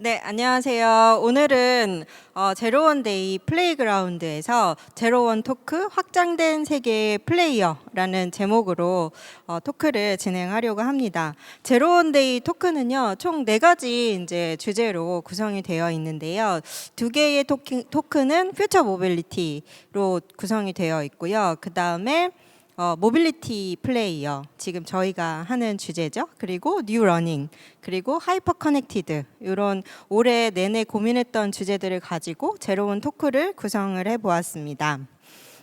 네, 안녕하세요. 오늘은 제로원데이 플레이그라운드에서 제로원 토크 확장된 세계의 플레이어라는 제목으로 토크를 진행하려고 합니다. 제로원데이 토크는요, 총 4가지 이제 주제로 구성이 되어 있는데요. 2개의 토크는 퓨처 모빌리티로 구성이 되어 있고요. 그 다음에 모빌리티 플레이어, 지금 저희가 하는 주제죠. 그리고 뉴 러닝, 그리고 하이퍼 커넥티드, 이런 올해 내내 고민했던 주제들을 가지고 제로원 토크를 구성을 해보았습니다.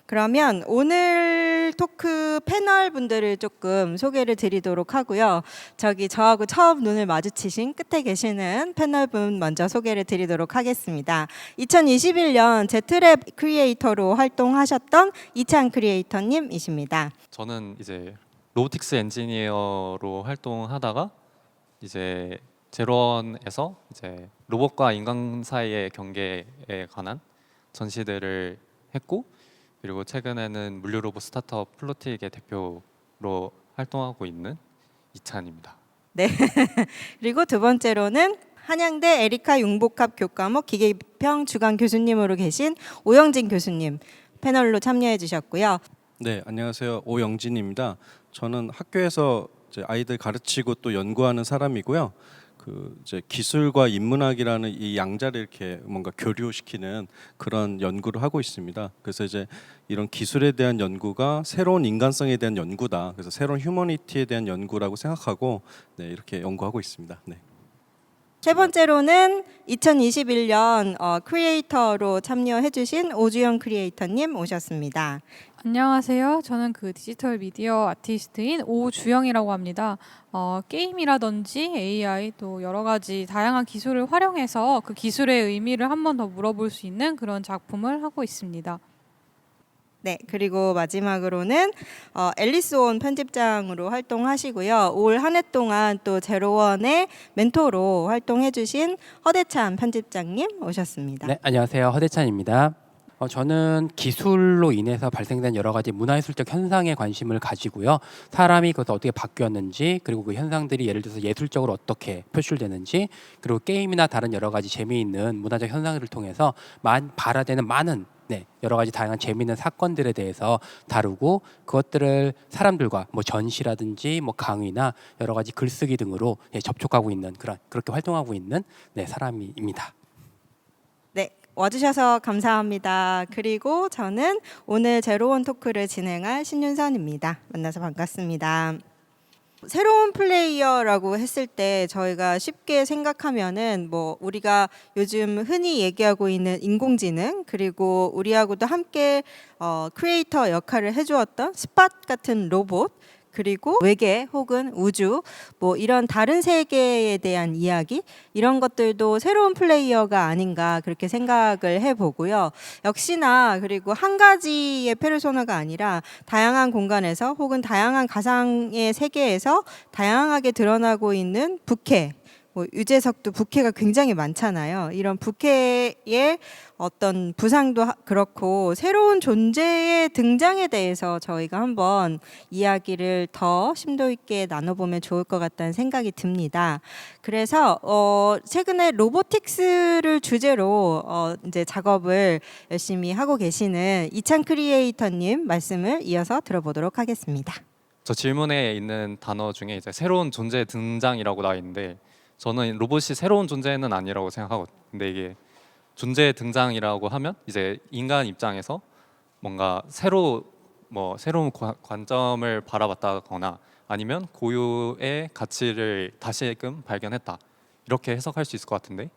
그러면 오늘 토크 패널 분들을 조금 소개를 드리도록 하고요. 저하고 처음 눈을 마주치신 끝에 계시는 패널 분 먼저 소개를 드리도록 하겠습니다. 2021년 제트랩 크리에이터로 활동하셨던 이찬 크리에이터님이십니다. 저는 이제 로보틱스 엔지니어로 활동하다가 이제 제로원에서 이제 로봇과 인간 사이의 경계에 관한 전시들을 했고, 그리고 최근에는 물류 로봇 스타트업 플로틱의 대표로 활동하고 있는 이찬입니다. 네. 그리고 두 번째로는 한양대 에리카 융복합 교과목 기계평 주간 교수님으로 계신 오영진 교수님 패널로 참여해 주셨고요. 네, 안녕하세요. 오영진입니다. 저는 학교에서 이제 아이들 가르치고 또 연구하는 사람이고요. 이제 기술과 인문학이라는 이 양자를 이렇게 뭔가 교류시키는 그런 연구를 하고 있습니다. 그래서 이제 이런 기술에 대한 연구가 새로운 인간성에 대한 연구다. 그래서 새로운 휴머니티에 대한 연구라고 생각하고 이렇게 연구하고 있습니다. 네. 세 번째로는 2021년 크리에이터로 참여해주신 오주영 크리에이터님 오셨습니다. 안녕하세요. 저는 디지털 미디어 아티스트인 오주영이라고 합니다. 게임이라든지 AI 또 여러 가지 다양한 기술을 활용해서 그 기술의 의미를 한 번 더 물어볼 수 있는 그런 작품을 하고 있습니다. 네, 그리고 마지막으로는 앨리스 온 편집장으로 활동하시고요. 올 한 해 동안 또 제로원의 멘토로 활동해주신 허대찬 편집장님 오셨습니다. 네, 안녕하세요. 허대찬입니다. 저는 기술로 인해서 발생된 여러 가지 문화예술적 현상에 관심을 가지고요. 사람이 그것을 어떻게 바뀌었는지, 그리고 그 현상들이 예를 들어서 예술적으로 어떻게 표출되는지, 그리고 게임이나 다른 여러 가지 재미있는 문화적 현상들을 통해서 발화되는 많은 여러 가지 다양한 재미있는 사건들에 대해서 다루고, 그것들을 사람들과 전시라든지 강의나 여러 가지 글쓰기 등으로 접촉하고 있는 그렇게 활동하고 있는 사람입니다. 네, 와주셔서 감사합니다. 그리고 저는 오늘 제로원 토크를 진행할 신윤선입니다. 만나서 반갑습니다. 새로운 플레이어라고 했을 때 저희가 쉽게 생각하면은 우리가 요즘 흔히 얘기하고 있는 인공지능, 그리고 우리하고도 함께 크리에이터 역할을 해주었던 스팟 같은 로봇, 그리고 외계 혹은 우주 이런 다른 세계에 대한 이야기, 이런 것들도 새로운 플레이어가 아닌가 그렇게 생각을 해보고요. 역시나 그리고 한 가지의 페르소나가 아니라 다양한 공간에서 혹은 다양한 가상의 세계에서 다양하게 드러나고 있는 부캐, 유재석도 부캐가 굉장히 많잖아요. 이런 부캐의 어떤 부상도 그렇고 새로운 존재의 등장에 대해서 저희가 한번 이야기를 더 심도 있게 나눠보면 좋을 것 같다는 생각이 듭니다. 그래서 최근에 로보틱스를 주제로 이제 작업을 열심히 하고 계시는 이찬 크리에이터님 말씀을 이어서 들어보도록 하겠습니다. 저 질문에 있는 단어 중에 이제 새로운 존재 등장이라고 나와 있는데, 저는 로봇이 새로운 존재는 아니라고 생각하거든요. 근데 이게 존재 등장이라고 하면 이제 인간 입장에서 뭔가 새로운 관점을 바라봤다거나 아니면 고유의 가치를 다시금 발견했다, 이렇게 해석할 수 있을 것 같은데,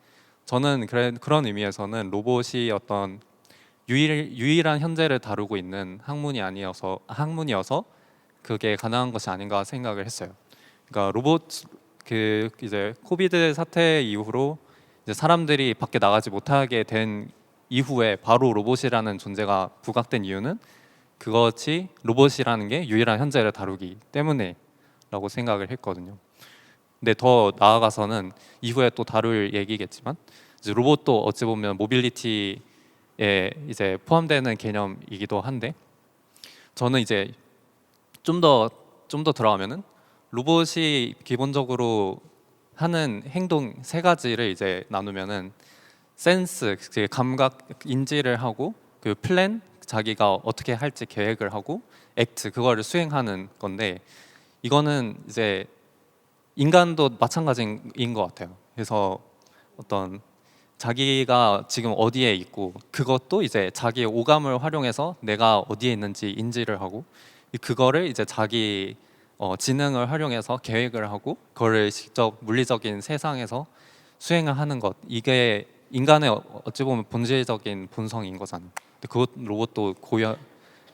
저는 그런 의미에서는 로봇이 어떤 유일한 현재를 다루고 있는 학문이어서 그게 가능한 것이 아닌가 생각을 했어요. 그러니까 이제 코비드 사태 이후로 이제 사람들이 밖에 나가지 못하게 된 이후에 바로 로봇이라는 존재가 부각된 이유는 그것이 로봇이라는 게 유일한 현재를 다루기 때문에라고 생각을 했거든요. 근데 더 나아가서는 이후에 또 다룰 얘기겠지만, 이제 로봇도 어찌 보면 모빌리티에 이제 포함되는 개념이기도 한데, 저는 이제 좀 더 들어가면은 로봇이 기본적으로 하는 행동 세 가지를 이제 나누면은 센스, 그 감각, 인지를 하고 그 플랜, 자기가 어떻게 할지 계획을 하고 액트, 그거를 수행하는 건데 이거는 이제 인간도 마찬가지인 것 같아요. 그래서 어떤 자기가 지금 어디에 있고 그것도 이제 자기의 오감을 활용해서 내가 어디에 있는지 인지를 하고 그거를 이제 자기 지능을 활용해서 계획을 하고 그거를 직접 물리적인 세상에서 수행을 하는 것, 이게 인간의 어찌 보면 본질적인 본성인 거잖아요. 근데 그것 로봇도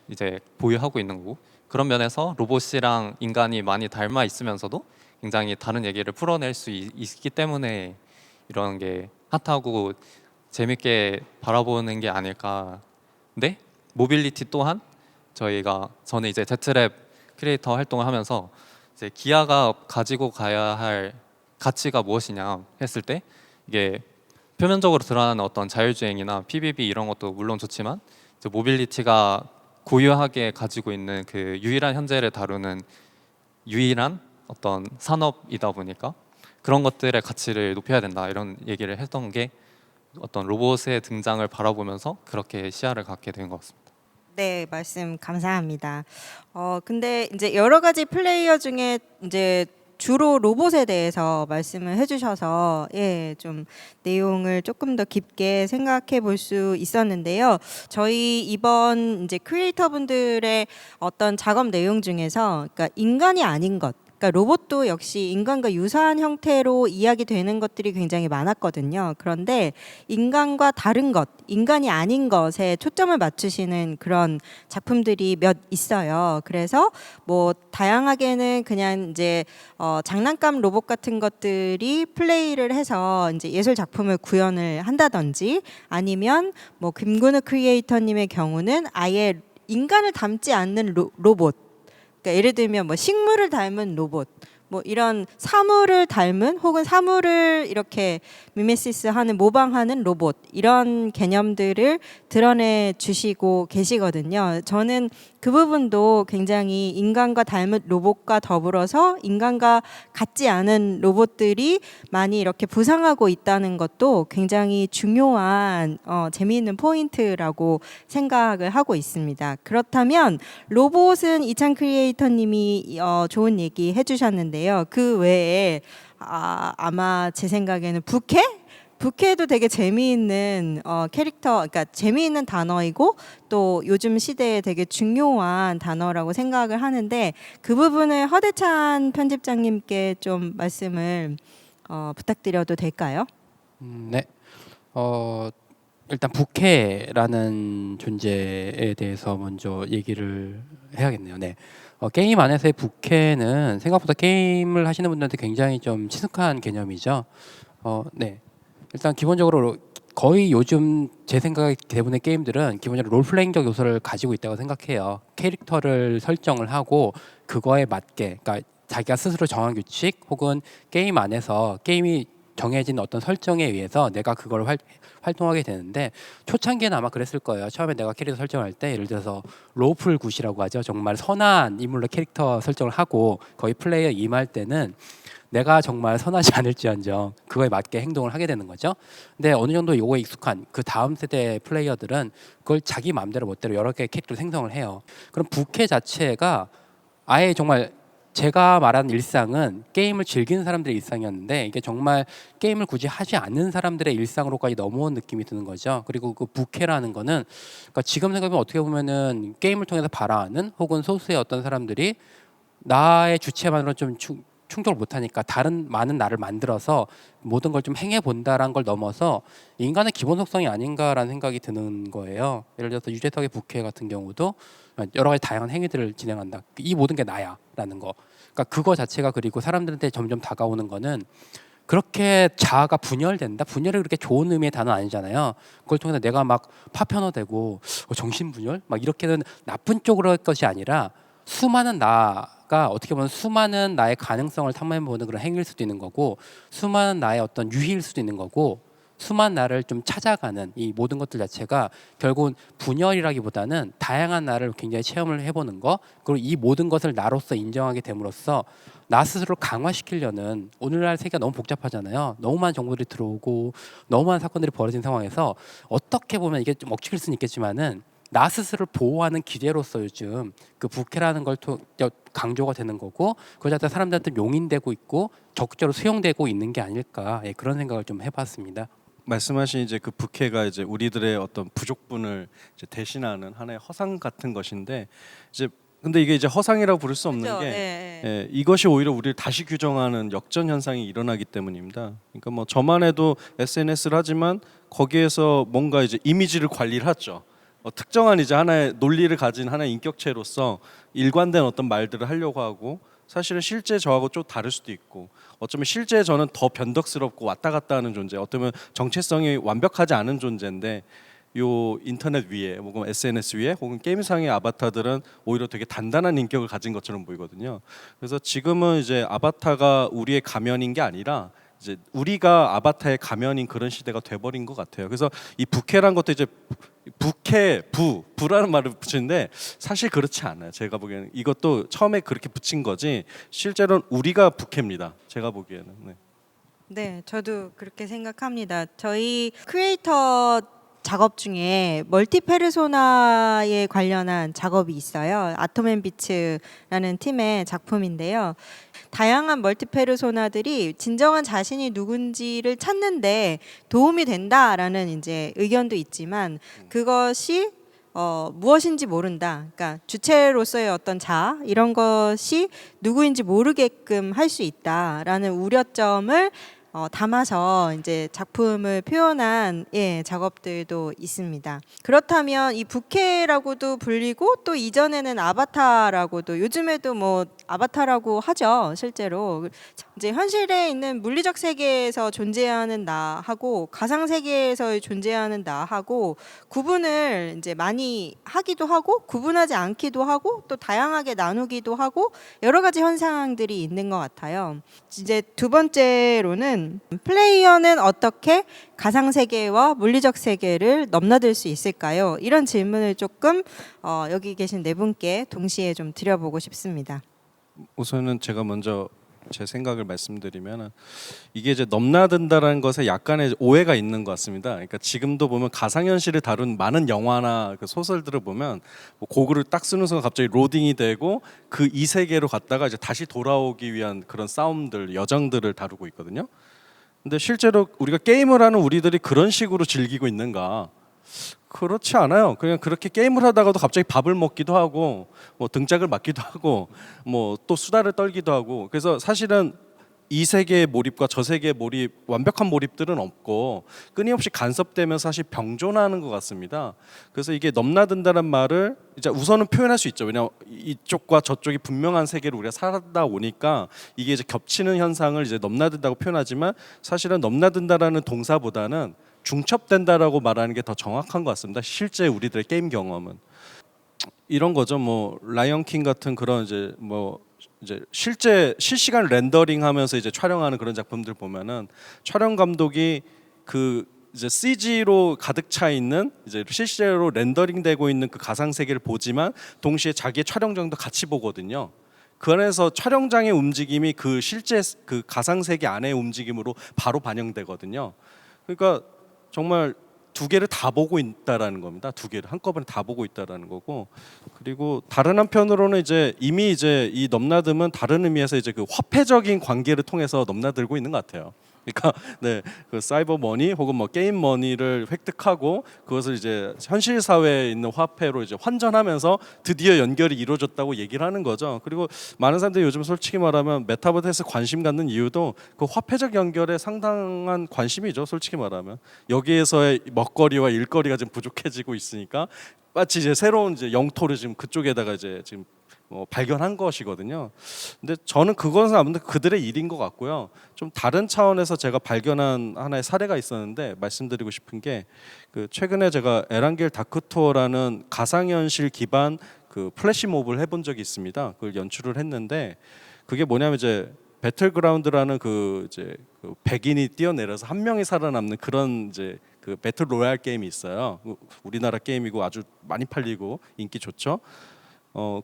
이제 보유하고 있는 거고, 그런 면에서 로봇이랑 인간이 많이 닮아 있으면서도 굉장히 다른 얘기를 풀어낼 수 있기 때문에 이런 게 핫하고 재밌게 바라보는 게 아닐까. 근데 모빌리티 또한 저는 이제 제트랩 크리에이터 활동을 하면서 이제 기아가 가지고 가야 할 가치가 무엇이냐 했을 때 이게 표면적으로 드러나는 어떤 자율주행이나 PBB 이런 것도 물론 좋지만 이제 모빌리티가 고유하게 가지고 있는 그 유일한 현재를 다루는 유일한 어떤 산업이다 보니까 그런 것들의 가치를 높여야 된다, 이런 얘기를 했던 게 어떤 로봇의 등장을 바라보면서 그렇게 시야를 갖게 된 것 같습니다. 네, 말씀 감사합니다. 근데 이제 여러 가지 플레이어 중에 이제 주로 로봇에 대해서 말씀을 해주셔서 좀 내용을 조금 더 깊게 생각해 볼 수 있었는데요. 저희 이번 이제 크리에이터 분들의 어떤 작업 내용 중에서, 그러니까 인간이 아닌 것, 그러니까 로봇도 역시 인간과 유사한 형태로 이야기되는 것들이 굉장히 많았거든요. 그런데 인간과 다른 것, 인간이 아닌 것에 초점을 맞추시는 그런 작품들이 몇 있어요. 그래서 뭐 다양하게는 그냥 이제 장난감 로봇 같은 것들이 플레이를 해서 이제 예술 작품을 구현을 한다든지, 아니면 뭐 김근우 크리에이터님의 경우는 아예 인간을 닮지 않는 로봇, 그러니까 예를 들면 뭐 식물을 닮은 로봇, 뭐 이런 사물을 닮은 혹은 사물을 이렇게 미메시스하는, 모방하는 로봇, 이런 개념들을 드러내 주시고 계시거든요. 저는 그 부분도 굉장히 인간과 닮은 로봇과 더불어서 인간과 같지 않은 로봇들이 많이 이렇게 부상하고 있다는 것도 굉장히 중요한 재미있는 포인트라고 생각을 하고 있습니다. 그렇다면 로봇은 이찬 크리에이터님이 좋은 얘기 해주셨는데요. 그 외에 아마 제 생각에는 부캐도 되게 재미있는 캐릭터, 그러니까 재미있는 단어이고 또 요즘 시대에 되게 중요한 단어라고 생각을 하는데, 그 부분을 허대찬 편집장님께 좀 말씀을 부탁드려도 될까요? 네. 일단 부캐라는 존재에 대해서 먼저 얘기를 해야겠네요. 네. 게임 안에서의 부캐는 생각보다 게임을 하시는 분들한테 굉장히 좀 친숙한 개념이죠. 네. 일단 기본적으로 거의 요즘 제 생각에 대부분의 게임들은 기본적으로 롤플레잉적 요소를 가지고 있다고 생각해요. 캐릭터를 설정을 하고 그거에 맞게, 그러니까 자기가 스스로 정한 규칙 혹은 게임 안에서 게임이 정해진 어떤 설정에 의해서 내가 그걸 활동하게 되는데, 초창기에는 아마 그랬을 거예요. 처음에 내가 캐릭터 설정할 때 예를 들어서 로플 굿이라고 하죠. 정말 선한 인물로 캐릭터 설정을 하고 거의 플레이에 임할 때는 내가 정말 선하지 않을지언정 그거에 맞게 행동을 하게 되는 거죠. 근데 어느 정도 요거에 익숙한 그 다음 세대 플레이어들은 그걸 자기 마음대로 멋대로 여러 개의 캐릭터를 생성을 해요. 그럼 부캐 자체가 아예 정말 제가 말하는 일상은 게임을 즐기는 사람들의 일상이었는데, 이게 정말 게임을 굳이 하지 않는 사람들의 일상으로까지 넘어온 느낌이 드는 거죠. 그리고 그 부캐라는 거는, 그러니까 지금 생각해보면 어떻게 보면은 게임을 통해서 발화하는 혹은 소수의 어떤 사람들이 나의 주체만으로 좀 충족을 못하니까 다른 많은 나를 만들어서 모든 걸 좀 행해본다라는 걸 넘어서 인간의 기본 속성이 아닌가라는 생각이 드는 거예요. 예를 들어서 유재석의 부캐 같은 경우도 여러 가지 다양한 행위들을 진행한다. 이 모든 게 나야라는 거. 그러니까 그거 자체가, 그리고 사람들한테 점점 다가오는 거는 그렇게 자아가 분열된다. 분열이 그렇게 좋은 의미의 단어 아니잖아요. 그걸 통해서 내가 막 파편화되고 정신분열 막 이렇게는 나쁜 쪽으로 할 것이 아니라 수많은 나가 어떻게 보면 수많은 나의 가능성을 탐험해보는 그런 행위일 수도 있는 거고, 수많은 나의 어떤 유희일 수도 있는 거고, 수많은 나를 좀 찾아가는 이 모든 것들 자체가 결국은 분열이라기보다는 다양한 나를 굉장히 체험을 해보는 거, 그리고 이 모든 것을 나로서 인정하게 됨으로써 나 스스로를 강화시키려는 오늘날 세계가 너무 복잡하잖아요. 너무 많은 정보들이 들어오고 너무 많은 사건들이 벌어진 상황에서 어떻게 보면 이게 좀 억측일 수는 있겠지만은 나 스스로를 보호하는 기제로서 요즘 그 부캐라는 걸 강조가 되는 거고 그걸 자체 사람들한테 용인되고 있고 적극적으로 수용되고 있는 게 아닐까 그런 생각을 좀 해봤습니다. 말씀하신 이제 그 부캐가 이제 우리들의 어떤 부족분을 이제 대신하는 하나의 허상 같은 것인데 이제 근데 이게 이제 허상이라고 부를 수 없는 그죠? 게 네. 이것이 오히려 우리를 다시 규정하는 역전 현상이 일어나기 때문입니다. 그러니까 뭐 저만 해도 SNS를 하지만 거기에서 뭔가 이제 이미지를 관리를 하죠. 특정한 이제 하나의 논리를 가진 하나의 인격체로서 일관된 어떤 말들을 하려고 하고 사실은 실제 저하고 좀 다를 수도 있고 어쩌면 실제 저는 더 변덕스럽고 왔다 갔다 하는 존재 어쩌면 정체성이 완벽하지 않은 존재인데 요 인터넷 위에 혹은 SNS 위에 혹은 게임상의 아바타들은 오히려 되게 단단한 인격을 가진 것처럼 보이거든요. 그래서 지금은 이제 아바타가 우리의 가면인 게 아니라 이제 우리가 아바타의 가면인 그런 시대가 돼버린 것 같아요. 그래서 이 부캐란 것도 이제 부라는 말을 붙이는데 사실 그렇지 않아요. 제가 보기에는 이것도 처음에 그렇게 붙인 거지 실제로는 우리가 부캐입니다. 제가 보기에는. 네. 네, 저도 그렇게 생각합니다. 저희 크리에이터 작업 중에 멀티 페르소나에 관련한 작업이 있어요. 아톰앤비츠라는 팀의 작품인데요. 다양한 멀티 페르소나들이 진정한 자신이 누군지를 찾는데 도움이 된다라는 이제 의견도 있지만 그것이 무엇인지 모른다. 그러니까 주체로서의 어떤 자아 이런 것이 누구인지 모르게끔 할 수 있다라는 우려점을 담아서 이제 작품을 표현한 작업들도 있습니다. 그렇다면 이 부캐라고도 불리고 또 이전에는 아바타라고도 요즘에도 뭐 아바타라고 하죠. 실제로 이제 현실에 있는 물리적 세계에서 존재하는 나하고 가상 세계에서 존재하는 나하고 구분을 이제 많이 하기도 하고 구분하지 않기도 하고 또 다양하게 나누기도 하고 여러 가지 현상들이 있는 것 같아요. 이제 두 번째로는 플레이어는 어떻게 가상 세계와 물리적 세계를 넘나들 수 있을까요? 이런 질문을 조금 여기 계신 네 분께 동시에 좀 드려보고 싶습니다. 우선은 제가 먼저 제 생각을 말씀드리면 이게 이제 넘나든다라는 것에 약간의 오해가 있는 것 같습니다. 그러니까 지금도 보면 가상현실을 다룬 많은 영화나 그 소설들을 보면 뭐 고글을 딱 쓰는 순간 갑자기 로딩이 되고 그 이 세계로 갔다가 이제 다시 돌아오기 위한 그런 싸움들, 여정들을 다루고 있거든요. 근데 실제로 우리가 게임을 하는 우리들이 그런 식으로 즐기고 있는가? 그렇지 않아요. 그냥 그렇게 게임을 하다가도 갑자기 밥을 먹기도 하고 뭐 등짝을 맞기도 하고 뭐 또 수다를 떨기도 하고 그래서 사실은 이 세계의 몰입과 저 세계의 몰입 완벽한 몰입들은 없고 끊임없이 간섭되면서 사실 병존하는 것 같습니다. 그래서 이게 넘나든다는 말을 이제 우선은 표현할 수 있죠. 왜냐하면 이쪽과 저쪽이 분명한 세계를 우리가 살다 오니까 이게 이제 겹치는 현상을 이제 넘나든다고 표현하지만 사실은 넘나든다라는 동사보다는 중첩된다라고 말하는 게 더 정확한 것 같습니다. 실제 우리들의 게임 경험은 이런 거죠. 뭐 라이언 킹 같은 그런 이제 실제 실시간 렌더링하면서 이제 촬영하는 그런 작품들 보면은 촬영 감독이 그 이제 CG로 가득 차 있는 이제 실제로 렌더링되고 있는 그 가상 세계를 보지만 동시에 자기의 촬영장도 같이 보거든요. 그 안에서 촬영장의 움직임이 그 실제 그 가상 세계 안의 움직임으로 바로 반영되거든요. 그러니까 정말 두 개를 다 보고 있다라는 겁니다. 두 개를 한꺼번에 다 보고 있다라는 거고 그리고 다른 한편으로는 이제 이미 이제 이 넘나듦은 다른 의미에서 이제 그 화폐적인 관계를 통해서 넘나들고 있는 것 같아요. 그러니까 네, 그 사이버 머니 혹은 뭐 게임 머니를 획득하고 그것을 이제 현실 사회에 있는 화폐로 이제 환전하면서 드디어 연결이 이루어졌다고 얘기를 하는 거죠. 그리고 많은 사람들이 요즘 솔직히 말하면 메타버스에 관심 갖는 이유도 그 화폐적 연결에 상당한 관심이죠. 솔직히 말하면 여기에서의 먹거리와 일거리가 좀 부족해지고 있으니까 마치 이제 새로운 이제 영토를 지금 그쪽에다가 이제 지금 발견한 것이거든요. 근데 저는 그것은 아무튼 그들의 일인 것 같고요. 좀 다른 차원에서 제가 발견한 하나의 사례가 있었는데 말씀드리고 싶은 게 그 최근에 제가 에란겔 다크투어라는 가상현실 기반 그 플래시몹을 해본 적이 있습니다. 그걸 연출을 했는데 그게 뭐냐면 이제 배틀그라운드라는 그 이제 그 백인이 뛰어내려서 한 명이 살아남는 그런 이제 그 배틀 로얄 게임이 있어요. 우리나라 게임이고 아주 많이 팔리고 인기 좋죠.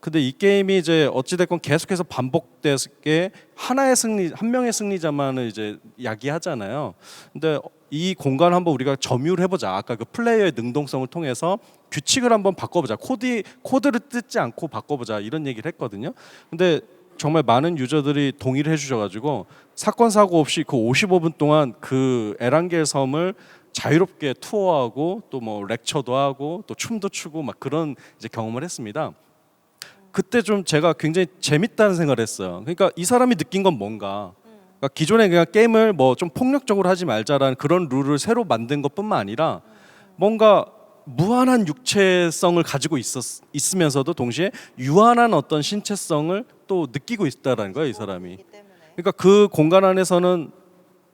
근데 이 게임이 이제 어찌 됐건 계속해서 반복되게 한 명의 승리자만을 이제 야기하잖아요. 근데 이 공간을 한번 우리가 점유를 해보자. 아까 그 플레이어의 능동성을 통해서 규칙을 한번 바꿔보자. 코드를 뜯지 않고 바꿔보자. 이런 얘기를 했거든요. 근데 정말 많은 유저들이 동의를 해주셔가지고 사건 사고 없이 그 55분 동안 그 에란겔 섬을 자유롭게 투어하고 또 뭐 렉처도 하고 또 춤도 추고 막 그런 이제 경험을 했습니다. 그때 좀 제가 굉장히 재밌다는 생각을 했어요. 그러니까 이 사람이 느낀 건 뭔가, 그러니까 기존에 그냥 게임을 뭐 좀 폭력적으로 하지 말자라는 그런 룰을 새로 만든 것뿐만 아니라 뭔가 무한한 육체성을 가지고 있으면서도 동시에 유한한 어떤 신체성을 또 느끼고 있다라는 거예요, 이 사람이. 그러니까 그 공간 안에서는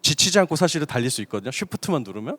지치지 않고 사실은 달릴 수 있거든요. 쉬프트만 누르면.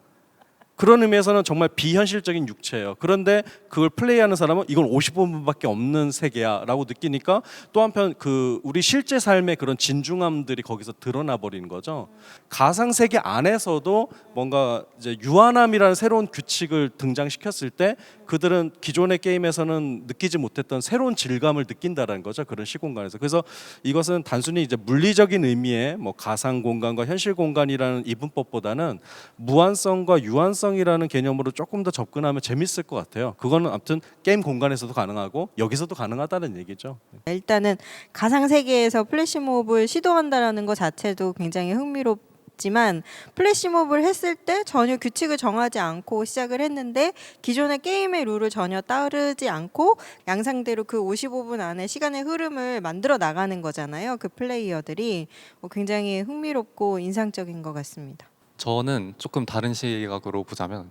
그런 의미에서는 정말 비현실적인 육체예요. 그런데 그걸 플레이하는 사람은 이건 55분밖에 없는 세계야라고 느끼니까 또 한편 그 우리 실제 삶의 그런 진중함들이 거기서 드러나 버리는 거죠. 가상 세계 안에서도 뭔가 이제 유한함이라는 새로운 규칙을 등장시켰을 때 그들은 기존의 게임에서는 느끼지 못했던 새로운 질감을 느낀다라는 거죠. 그런 시공간에서. 그래서 이것은 단순히 이제 물리적인 의미의 뭐 가상 공간과 현실 공간이라는 이분법보다는 무한성과 유한성이라는 개념으로 조금 더 접근하면 재밌을 것 같아요. 그거는 아무튼 게임 공간에서도 가능하고 여기서도 가능하다는 얘기죠. 일단은 가상 세계에서 플래시몹을 시도한다라는 것 자체도 굉장히 흥미롭지만 플래시몹을 했을 때 전혀 규칙을 정하지 않고 시작을 했는데 기존의 게임의 룰을 전혀 따르지 않고 양상대로 그 55분 안에 시간의 흐름을 만들어 나가는 거잖아요. 그 플레이어들이 굉장히 흥미롭고 인상적인 것 같습니다. 저는 조금 다른 시각으로 보자면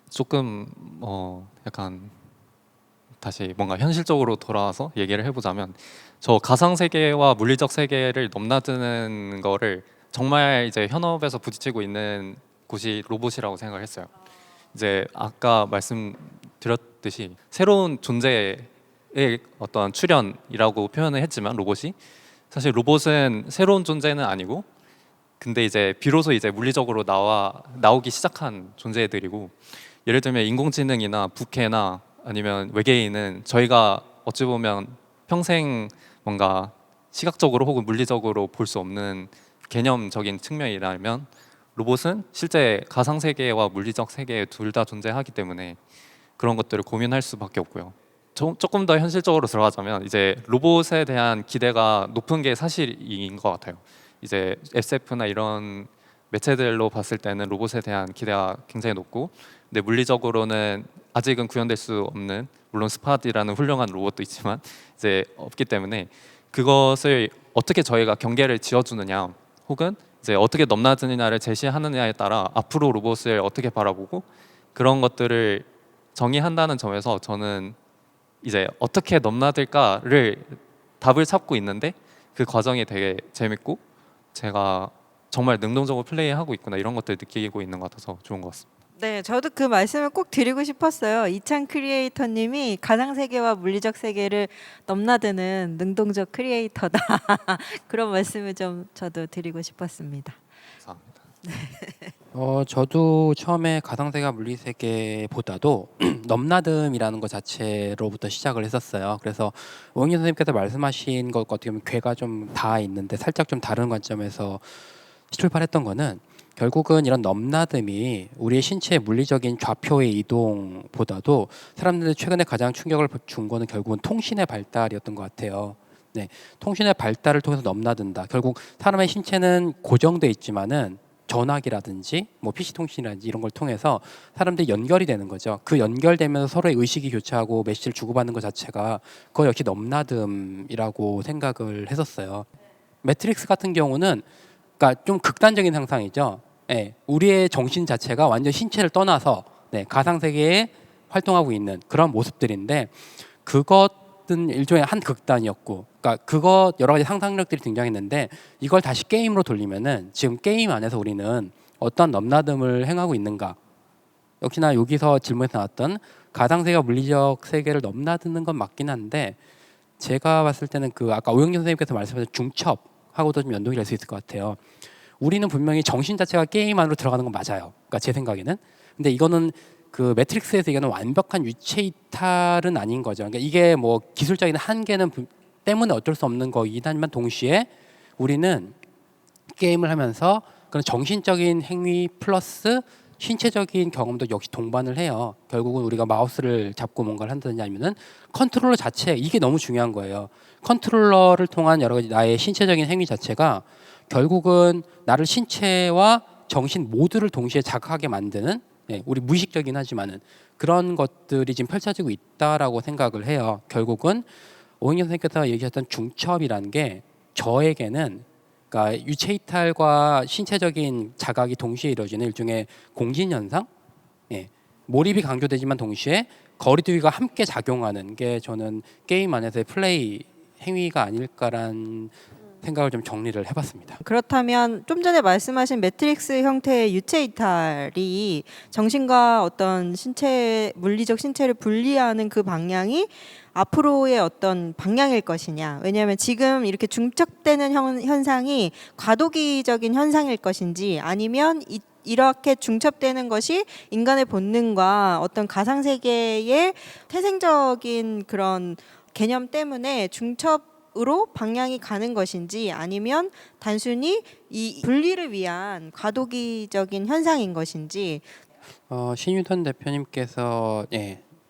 조금 약간 다시 뭔가 현실적으로 돌아와서 얘기를 해보자면 저 가상 세계와 물리적 세계를 넘나드는 거를 정말 이제 현업에서 부딪히고 있는 곳이 로봇이라고 생각을 했어요. 이제 아까 말씀드렸듯이 새로운 존재의 어떤 출현이라고 표현을 했지만 로봇이 사실 로봇은 새로운 존재는 아니고 근데 이제 비로소 이제 물리적으로 나오기 시작한 존재들이고 예를 들면 인공지능이나 부캐나 아니면 외계인은 저희가 어찌 보면 평생 뭔가 시각적으로 혹은 물리적으로 볼 수 없는 개념적인 측면이라면 로봇은 실제 가상 세계와 물리적 세계 둘 다 존재하기 때문에 그런 것들을 고민할 수밖에 없고요. 조금 더 현실적으로 들어가자면 이제 로봇에 대한 기대가 높은 게 사실인 것 같아요. 이제 SF나 이런 매체들로 봤을 때는 로봇에 대한 기대가 굉장히 높고 근데 물리적으로는 아직은 구현될 수 없는 물론 스팟이라는 훌륭한 로봇도 있지만 이제 없기 때문에 그것을 어떻게 저희가 경계를 지어주느냐 혹은 이제 어떻게 넘나드느냐를 제시하느냐에 따라 앞으로 로봇을 어떻게 바라보고 그런 것들을 정의한다는 점에서 저는 이제 어떻게 넘나들까를 답을 찾고 있는데 그 과정이 되게 재밌고 제가 정말 능동적으로 플레이하고 있구나 이런 것들을 느끼고 있는 것 같아서 좋은 것 같습니다. 네, 저도 그 말씀을 꼭 드리고 싶었어요. 이찬 크리에이터님이 가상 세계와 물리적 세계를 넘나드는 능동적 크리에이터다. 그런 말씀을 좀 저도 드리고 싶었습니다. 감사합니다. 저도 처음에 가상세계와 물리세계보다도 넘나듦이라는 것 자체로부터 시작을 했었어요. 그래서 오영진 선생님께서 말씀하신 것 어떻게 보면 궤가 좀 닿아 있는데 살짝 좀 다른 관점에서 출발했던 거는 결국은 이런 넘나듦이 우리의 신체의 물리적인 좌표의 이동보다도 사람들이 최근에 가장 충격을 준 거는 결국은 통신의 발달이었던 것 같아요. 네, 통신의 발달을 통해서 넘나든다. 결국 사람의 신체는 고정돼 있지만은 전화기라든지 뭐 PC 통신이라든지 이런 걸 통해서 사람들이 연결이 되는 거죠. 그 연결되면서 서로의 의식이 교차하고 메시지를 주고받는 것 자체가 그거 역시 넘나듦이라고 생각을 했었어요. 매트릭스 같은 경우는 그러니까 좀 극단적인 상상이죠. 네, 우리의 정신 자체가 완전 신체를 떠나서 가상 세계에 활동하고 있는 그런 모습들인데 그것은 일종의 한 극단이었고, 그러니까 그것 여러 가지 상상력들이 등장했는데 이걸 다시 게임으로 돌리면은 지금 게임 안에서 우리는 어떤 넘나듦을 행하고 있는가? 역시나 여기서 질문에서 나왔던 가상 세계와 물리적 세계를 넘나드는 건 맞긴 한데 제가 봤을 때는 그 아까 오영진 선생님께서 말씀하신 중첩하고도 좀 연동이 될 수 있을 것 같아요. 우리는 분명히 정신 자체가 게임 안으로 들어가는 건 맞아요. 그러니까 제 생각에는. 근데 이거는 그 매트릭스에서 얘기하는 완벽한 유체 이탈은 아닌 거죠. 그러니까 이게 뭐 기술적인 한계는 때문에 어쩔 수 없는 거이긴 하지만 동시에 우리는 게임을 하면서 그런 정신적인 행위 플러스 신체적인 경험도 역시 동반을 해요. 결국은 우리가 마우스를 잡고 뭔가를 한다든지 아니면은 컨트롤러 자체 이게 너무 중요한 거예요. 컨트롤러를 통한 여러 가지 나의 신체적인 행위 자체가 결국은 나를 신체와 정신 모두를 동시에 자극하게 만드는 우리 무의식적이긴 하지만은 그런 것들이 지금 펼쳐지고 있다라고 생각을 해요. 결국은 오은영 선생님께서 얘기하셨던 중첩이라는 게 저에게는 그러니까 유체 이탈과 신체적인 자각이 동시에 이루어지는 일종의 공진 현상, 몰입이 강조되지만 동시에 거리두기가 함께 작용하는 게 저는 게임 안에서의 플레이 행위가 아닐까란 생각을 좀 정리를 해봤습니다. 그렇다면 좀 전에 말씀하신 매트릭스 형태의 유체 이탈이 정신과 어떤 신체 물리적 신체를 분리하는 그 방향이 앞으로의 어떤 방향일 것이냐. 왜냐하면 지금 이렇게 중첩되는 현상이 과도기적인 현상일 것인지 아니면 이렇게 중첩되는 것이 인간의 본능과 어떤 가상 세계의 태생적인 그런 개념 때문에 중첩으로 방향이 가는 것인지 아니면 단순히 이 분리를 위한 과도기적인 현상인 것인지. 신유선 대표님께서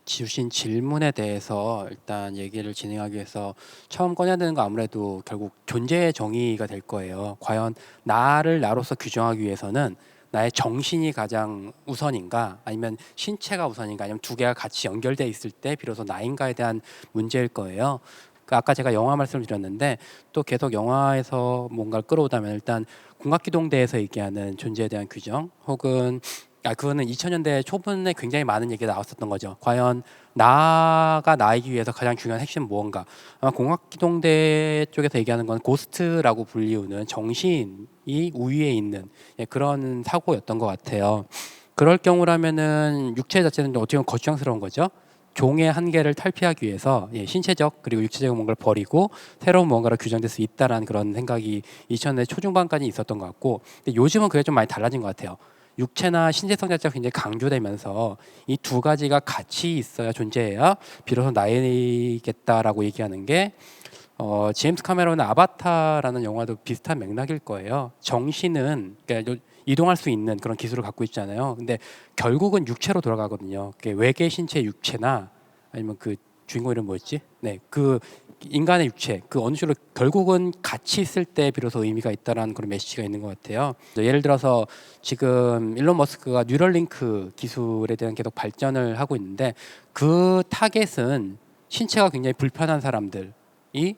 주신 질문에 대해서 일단 얘기를 진행하기 위해서 처음 꺼내야 되는 거 아무래도 결국 존재의 정의가 될 거예요. 과연 나를 나로서 규정하기 위해서는 나의 정신이 가장 우선인가 아니면 신체가 우선인가 아니면 두 개가 같이 연결돼 있을 때 비로소 나인가에 대한 문제일 거예요. 그러니까 아까 제가 영화 말씀을 드렸는데 또 계속 영화에서 뭔가를 끌어오다면 일단 궁합기동대에서 얘기하는 존재에 대한 규정 혹은 그거는 2000년대 초반에 굉장히 많은 얘기가 나왔었던 거죠. 과연 나가 나이기 위해서 가장 중요한 핵심은 무언가. 아마 공학기동대 쪽에서 얘기하는 건 고스트라고 불리우는 정신이 우위에 있는 그런 사고였던 것 같아요. 그럴 경우라면은 육체 자체는 어떻게 보면 거추장스러운 거죠. 종의 한계를 탈피하기 위해서 신체적 그리고 육체적 뭔가를 버리고 새로운 뭔가로 규정될 수 있다라는 그런 생각이 2000년대 초중반까지 있었던 것 같고 근데 요즘은 그게 좀 많이 달라진 것 같아요. 육체나 신체성 자체가 굉장히 강조되면서 이 두 가지가 같이 있어야 존재해야 비로소 나이겠다라고 얘기하는 게 제임스 카메론의 아바타라는 영화도 비슷한 맥락일 거예요. 정신은 그러니까 이동할 수 있는 그런 기술을 갖고 있잖아요. 근데 결국은 육체로 돌아가거든요. 외계 신체 육체나 아니면 그 주인공 이름 뭐였지? 그 인간의 육체 그 어느 식으로 결국은 같이 있을 때 비로소 의미가 있다라는 그런 메시지가 있는 것 같아요. 예를 들어서 지금 일론 머스크가 뉴럴링크 기술에 대한 계속 발전을 하고 있는데 그 타겟은 신체가 굉장히 불편한 사람들이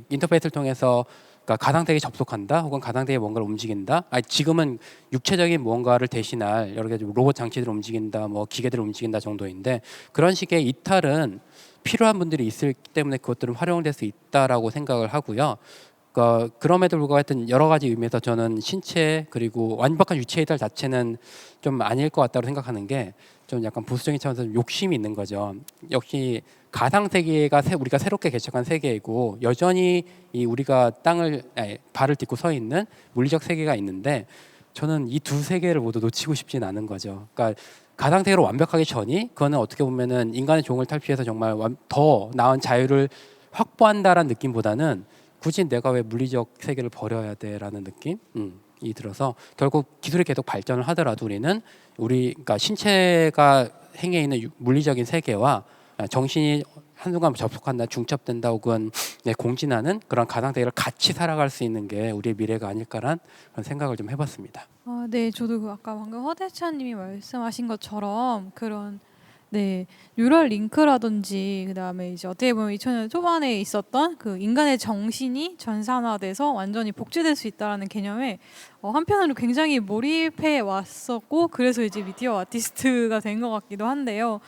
인터페이스를 통해서 그러니까 가상세계에 접속한다 혹은 가상세계에 뭔가를 움직인다. 지금은 육체적인 무언가를 대신할 여러 가지 로봇 장치들을 움직인다, 뭐 기계들을 움직인다 정도인데 그런 식의 이탈은 필요한 분들이 있기 때문에 그것들은 활용될 수 있다라고 생각을 하고요. 그러니까 그럼에도 불구하고 하여튼 여러 가지 의미에서 저는 신체 그리고 완벽한 유체 이탈 자체는 좀 아닐 것 같다고 생각하는 게 좀 약간 보수적인 차원에서 좀 욕심이 있는 거죠. 역시 가상 세계가 우리가 새롭게 개척한 세계이고 여전히 이 우리가 발을 딛고 서 있는 물리적 세계가 있는데 저는 이 두 세계를 모두 놓치고 싶진 않은 거죠. 그러니까 가상 세계로 완벽하기 전이 그거는 어떻게 보면은 인간의 종을 탈피해서 정말 더 나은 자유를 확보한다라는 느낌보다는 굳이 내가 왜 물리적 세계를 버려야 돼라는 느낌이 들어서 결국 기술이 계속 발전을 하더라도 그러니까 신체가 행해 있는 물리적인 세계와 정신이 한순간 접속한다, 중첩된다 혹은 공진하는 그런 가상 세계를 같이 살아갈 수 있는 게 우리의 미래가 아닐까란 그런 생각을 좀 해봤습니다. 네, 저도 아까 방금 허대찬님이 말씀하신 것처럼 그런 뉴럴 링크라든지 그다음에 이제 어떻게 보면 2000년 초반에 있었던 그 인간의 정신이 전산화돼서 완전히 복제될 수 있다라는 개념에 한편으로 굉장히 몰입해 왔었고 그래서 이제 미디어 아티스트가 된 것 같기도 한데요.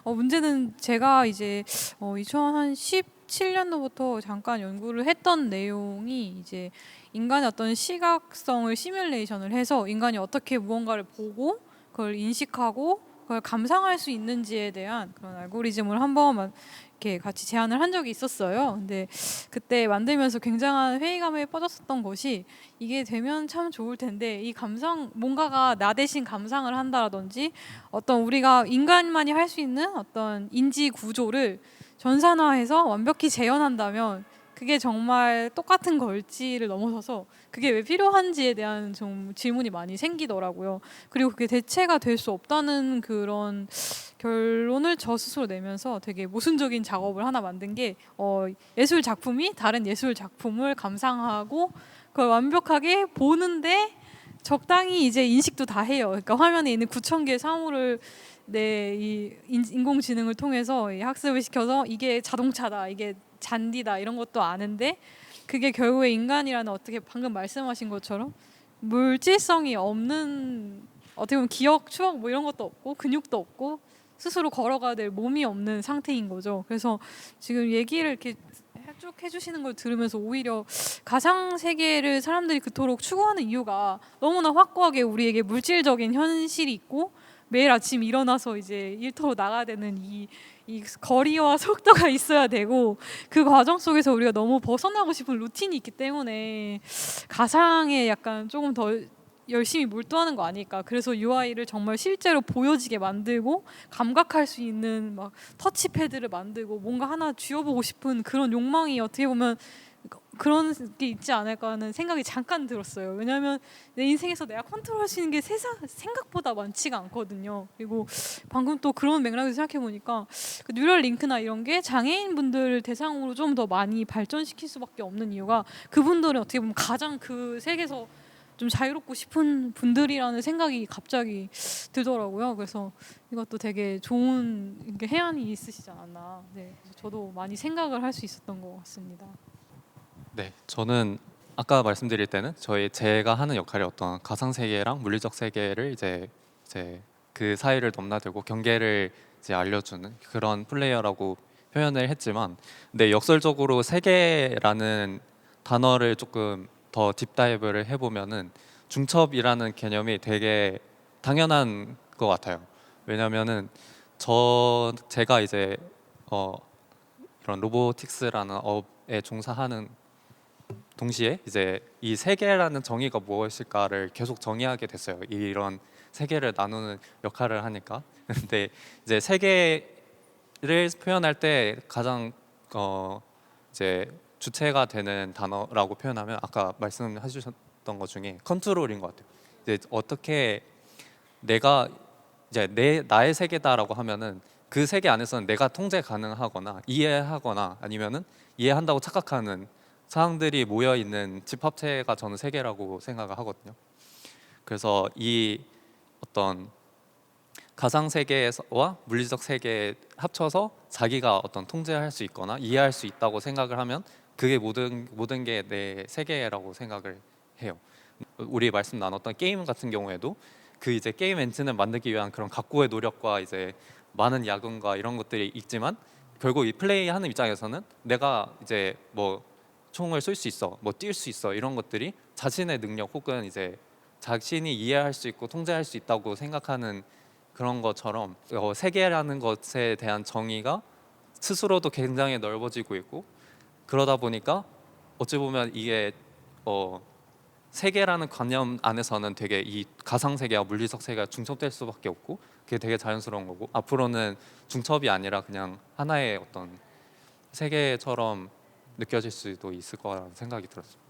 문제는 제가 이제 2017년도부터 잠깐 연구를 했던 내용이 이제 인간의 어떤 시각성을 시뮬레이션을 해서 인간이 어떻게 무언가를 보고 그걸 인식하고 그걸 감상할 수 있는지에 대한 그런 알고리즘을 한번 이렇게 같이 제안을 한 적이 있었어요. 근데 그때 만들면서 굉장한 회의감에 빠졌었던 것이 이게 되면 참 좋을 텐데 이 감상 뭔가가 나 대신 감상을 한다라든지 어떤 우리가 인간만이 할 수 있는 어떤 인지 구조를 전산화해서 완벽히 재현한다면 그게 정말 똑같은 걸지를 넘어서서 그게 왜 필요한지에 대한 좀 질문이 많이 생기더라고요. 그리고 그게 대체가 될 수 없다는 그런 결론을 저 스스로 내면서 되게 모순적인 작업을 하나 만든 게 예술 작품이 다른 예술 작품을 감상하고 그걸 완벽하게 보는데 적당히 이제 인식도 다 해요. 그러니까 화면에 있는 9,000개의 사물을 이 인공지능을 통해서 이 학습을 시켜서 이게 자동차다, 이게 잔디다 이런 것도 아는데 그게 결국에 인간이라는 어떻게 방금 말씀하신 것처럼 물질성이 없는 어떻게 보면 기억, 추억 뭐 이런 것도 없고 근육도 없고 스스로 걸어가야 될 몸이 없는 상태인 거죠. 그래서 지금 얘기를 이렇게 쭉 해주시는 걸 들으면서 오히려 가상 세계를 사람들이 그토록 추구하는 이유가 너무나 확고하게 우리에게 물질적인 현실이 있고 매일 아침 일어나서 이제 일터로 나가야 되는 이 거리와 속도가 있어야 되고 그 과정 속에서 우리가 너무 벗어나고 싶은 루틴이 있기 때문에 가상에 약간 조금 더 열심히 몰두하는 거 아닐까. 그래서 UI를 정말 실제로 보여지게 만들고 감각할 수 있는 막 터치패드를 만들고 뭔가 하나 쥐어보고 싶은 그런 욕망이 어떻게 보면 그런 게 있지 않을까 하는 생각이 잠깐 들었어요. 왜냐하면 내 인생에서 내가 컨트롤할 수 있는 게 생각보다 많지가 않거든요. 그리고 방금 또 그런 맥락에서 생각해 보니까 그 뉴럴 링크나 이런 게 장애인분들 대상으로 좀 더 많이 발전시킬 수밖에 없는 이유가 그분들은 어떻게 보면 가장 그 세계에서 좀 자유롭고 싶은 분들이라는 생각이 갑자기 들더라고요. 그래서 이것도 되게 좋은 해안이 있으시지 않았나. 네, 그래서 저도 많이 생각을 할 수 있었던 것 같습니다. 네, 저는 아까 말씀드릴 때는 제가 하는 역할이 어떤 가상 세계랑 물리적 세계를 이제 그 사이를 넘나들고 경계를 이제 알려주는 그런 플레이어라고 표현을 했지만, 근데 역설적으로 세계라는 단어를 조금 더 딥다이브를 해보면은 중첩이라는 개념이 되게 당연한 것 같아요. 왜냐면은 제가 이제 이런 로보틱스라는 업에 종사하는 동시에 이제 이 세계라는 정의가 무엇일까를 계속 정의하게 됐어요. 이런 세계를 나누는 역할을 하니까. 근데 이제 세계를 표현할 때 가장 이제 주체가 되는 단어라고 표현하면 아까 말씀해 주셨던 것 중에 컨트롤인 것 같아요. 이제 어떻게 내가 이제 나의 세계다라고 하면은 그 세계 안에서는 내가 통제 가능하거나 이해하거나 아니면은 이해한다고 착각하는 사항들이 모여 있는 집합체가 저는 세계라고 생각을 하거든요. 그래서 이 어떤 가상 세계와 물리적 세계 합쳐서 자기가 어떤 통제할 수 있거나 이해할 수 있다고 생각을 하면 그게 모든 게 내 세계라고 생각을 해요. 우리 말씀 나눴던 게임 같은 경우에도 그 이제 게임 엔진을 만들기 위한 그런 각고의 노력과 이제 많은 야근과 이런 것들이 있지만 결국 이 플레이하는 입장에서는 내가 이제 뭐 총을 쏠 수 있어, 뭐 뛸 수 있어 이런 것들이 자신의 능력 혹은 이제 자신이 이해할 수 있고 통제할 수 있다고 생각하는 그런 것처럼 세계라는 것에 대한 정의가 스스로도 굉장히 넓어지고 있고 그러다 보니까 어찌 보면 이게 세계라는 관념 안에서는 되게 이 가상 세계와 물리적 세계가 중첩될 수밖에 없고 그게 되게 자연스러운 거고 앞으로는 중첩이 아니라 그냥 하나의 어떤 세계처럼 느껴질 수도 있을 거라는 생각이 들었습니다.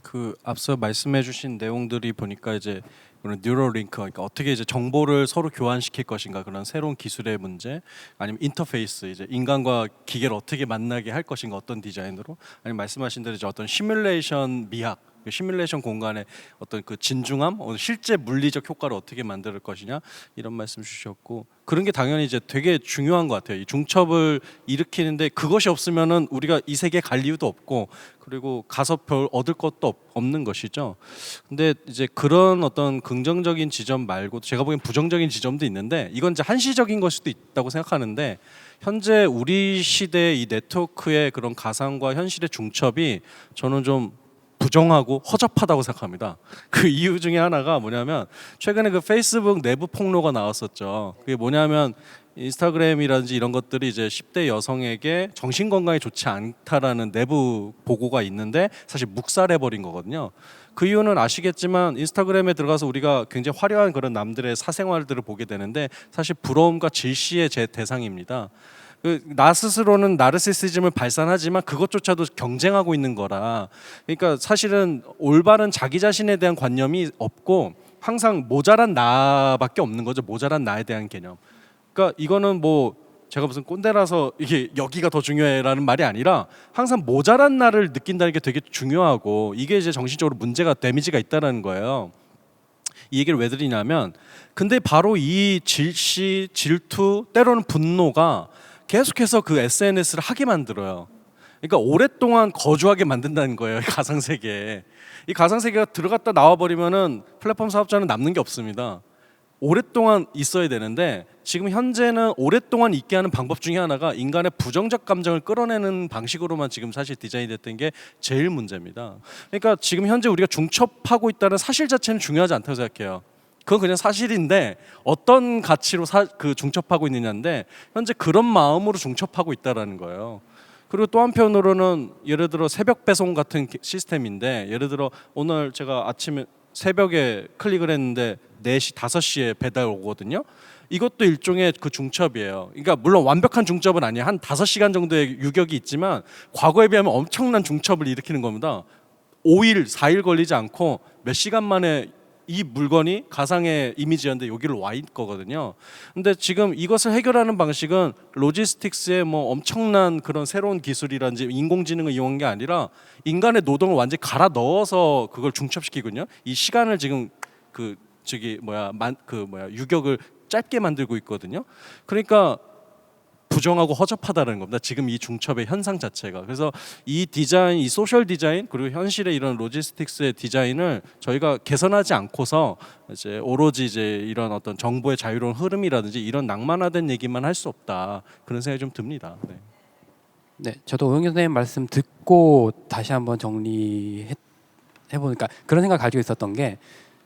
그 앞서 말씀해주신 내용들이 보니까 이제 그런 뉴럴링크, 그러니까 어떻게 이제 정보를 서로 교환시킬 것인가 그런 새로운 기술의 문제, 아니면 인터페이스 이제 인간과 기계를 어떻게 만나게 할 것인가 어떤 디자인으로, 아니면 말씀하신 대로 이제 어떤 시뮬레이션 미학, 그 시뮬레이션 공간의 어떤 그 진중함, 실제 물리적 효과를 어떻게 만들 것이냐 이런 말씀 주셨고 그런 게 당연히 이제 되게 중요한 것 같아요. 이 중첩을 일으키는데 그것이 없으면은 우리가 이 세계에 갈 이유도 없고 그리고 가서 별 얻을 것도 없는 것이죠. 근데 이제 그런 어떤 긍정적인 지점 말고 제가 보기엔 부정적인 지점도 있는데 이건 이제 한시적인 걸 수도 있다고 생각하는데 현재 우리 시대의 이 네트워크의 그런 가상과 현실의 중첩이 저는 좀 부정하고 허접하다고 생각합니다. 그 이유 중에 하나가 뭐냐면 최근에 그 페이스북 내부 폭로가 나왔었죠. 그게 뭐냐면 인스타그램이라든지 이런 것들이 이제 10대 여성에게 정신 건강에 좋지 않다라는 내부 보고가 있는데 사실 묵살해 버린 거거든요. 그 이유는 아시겠지만 인스타그램에 들어가서 우리가 굉장히 화려한 그런 남들의 사생활들을 보게 되는데 사실 부러움과 질시의 제 대상입니다. 나 스스로는 나르시시즘을 발산하지만 그것조차도 경쟁하고 있는 거라. 그러니까 사실은 올바른 자기 자신에 대한 관념이 없고 항상 모자란 나밖에 없는 거죠. 모자란 나에 대한 개념. 그러니까 이거는 뭐 제가 무슨 꼰대라서 이게 여기가 더 중요해라는 말이 아니라 항상 모자란 나를 느낀다는 게 되게 중요하고 이게 이제 정신적으로 문제가 데미지가 있다라는 거예요. 이 얘기를 왜 드리냐면 근데 바로 이 질시, 질투, 때로는 분노가 계속해서 그 SNS를 하게 만들어요. 그러니까 오랫동안 거주하게 만든다는 거예요. 가상 세계에. 이 가상 세계가 들어갔다 나와 버리면은 플랫폼 사업자는 남는 게 없습니다. 오랫동안 있어야 되는데 지금 현재는 오랫동안 있게 하는 방법 중에 하나가 인간의 부정적 감정을 끌어내는 방식으로만 지금 사실 디자인이 됐던 게 제일 문제입니다. 그러니까 지금 현재 우리가 중첩하고 있다는 사실 자체는 중요하지 않다고 생각해요. 그건 그냥 사실인데 어떤 가치로 그 중첩하고 있느냐인데 현재 그런 마음으로 중첩하고 있다라는 거예요. 그리고 또 한편으로는 예를 들어 새벽 배송 같은 시스템인데 예를 들어 오늘 제가 아침에 새벽에 클릭을 했는데 4시, 5시에 배달 오거든요. 이것도 일종의 그 중첩이에요. 그러니까 물론 완벽한 중첩은 아니에요. 한 5시간 정도의 유격이 있지만 과거에 비하면 엄청난 중첩을 일으키는 겁니다. 5일, 4일 걸리지 않고 몇 시간 만에 이 물건이 가상의 이미지였는데 여기를 와 있거든요. 근데 지금 이것을 해결하는 방식은 로지스틱스의 뭐 엄청난 그런 새로운 기술이라든지 인공지능을 이용한 게 아니라 인간의 노동을 완전히 갈아 넣어서 그걸 중첩시키거든요. 이 시간을 지금 유격을 짧게 만들고 있거든요. 그러니까 부정하고 허접하다는 겁니다. 지금 이 중첩의 현상 자체가. 그래서 이 디자인, 이 소셜 디자인 그리고 현실의 이런 로지스틱스의 디자인을 저희가 개선하지 않고서 이제 오로지 이제 이런 어떤 정보의 자유로운 흐름이라든지 이런 낭만화된 얘기만 할 수 없다. 그런 생각이 좀 듭니다. 네. 네, 저도 오영규 선생님 말씀 듣고 다시 한번 정리해 보니까 그런 생각 가지고 있었던 게,